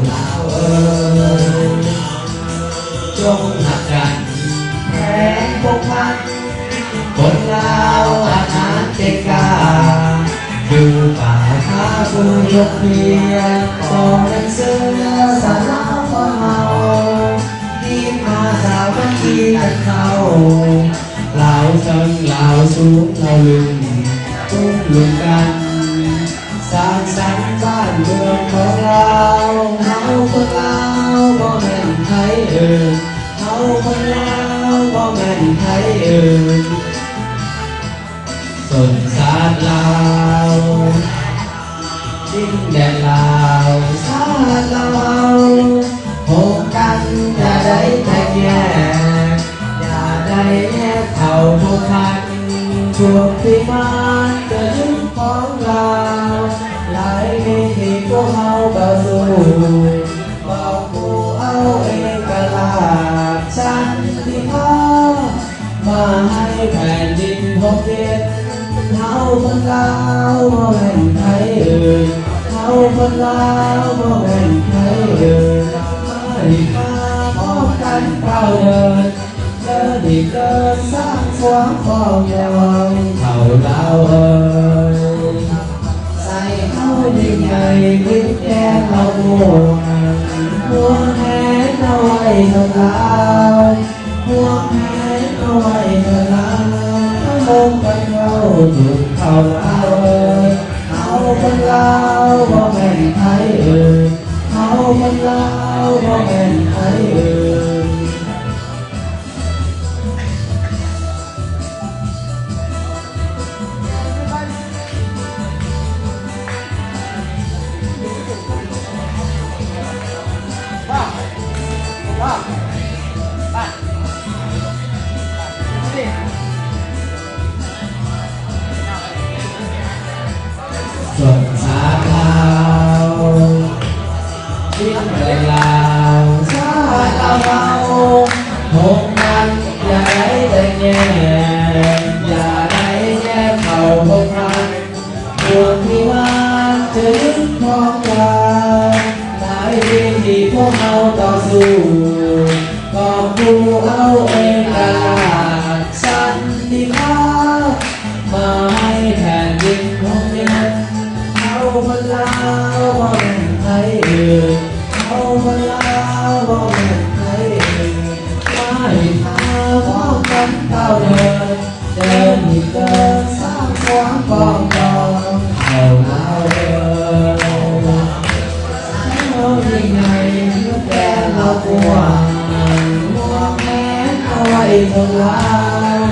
เราจงหักกันแทนพวกมันคนเราอาหารเต็กกาอยู่ป่าข้าผู้ยกเพียรต่อเป็นเสื้อสาราของเราที่มาสามัคคีกันเข้าเราเชิงเราสูงเราลุงตุ้มลุงกันสร้างสรรค์บ้านเมืองของเราเราคนเราบ่แม่นไทยอื่นเราคนเราบ่แม่นไทยอื่นส่วนชาติลาวดินแดนลาวชาติลาวพบกันอย่าได้แตกแยกอย่าได้แยกเผ่าทุกพันพวกที่มันจะยึดของเราหลายวิธีพวกเขาต่อสู้บอกกูเอาเอกราชฉันที่เขามาให้แผ่นดินพบเย็นเขาคนลาวบ่แม่นไทยอื่นเขาคนลาวบ่แม่นไทยอื่นมาพบกันเก้าเดินเดินอีกเดินสร้างความฟองยาวเขาลาวเอ่ยใส่เขายิ่งใหญ่คิดแก่เราห่วงแหนเอาไว้เถอะลาวห่วงแหนเอาไว้เถอะลาวลงกันเราถูกเขาลาวเอ่ยเขาคนลาวบ่แม่นไทยเอ่ยเขาคนลาวบ่แม่นไทยเอ่ยส่วนชาติลาวดินแดนลาวชาติเราพบกันอย่าได้แตกแยกอย่าได้แยกเผ่าพวกมันพวกที่มันจะยึดของเราหลายวิธีพวกเราต่อสู้ก็กูเอาเอกราชสันติภาพมาให้แผ่นดินของเย็นเขาคนลาวบ่แม่นไทยอื่นเขาคนลาวบ่แม่นไทยอื่นมาให้พาพร้อมกันก้าวเดินเดินอีกเดินสร้างความปองดองเขาลาวเอ่ยเขายิ่งใหญ่แก่เรากลัวห่วงแหนเอาไว้เถอะลาว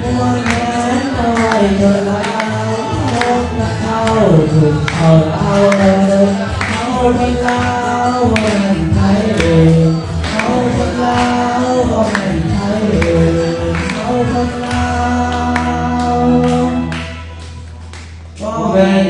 ห่วงแหนเอาไว้เถอะลาวเขาถูกเขาลาวเอ่ยเขาเป็นลาวบ่แม่นไทยเอ่ยเขาเป็นลาวบ่แม่นไทยเอ่ยเขาเป็นลาวบ่แม่น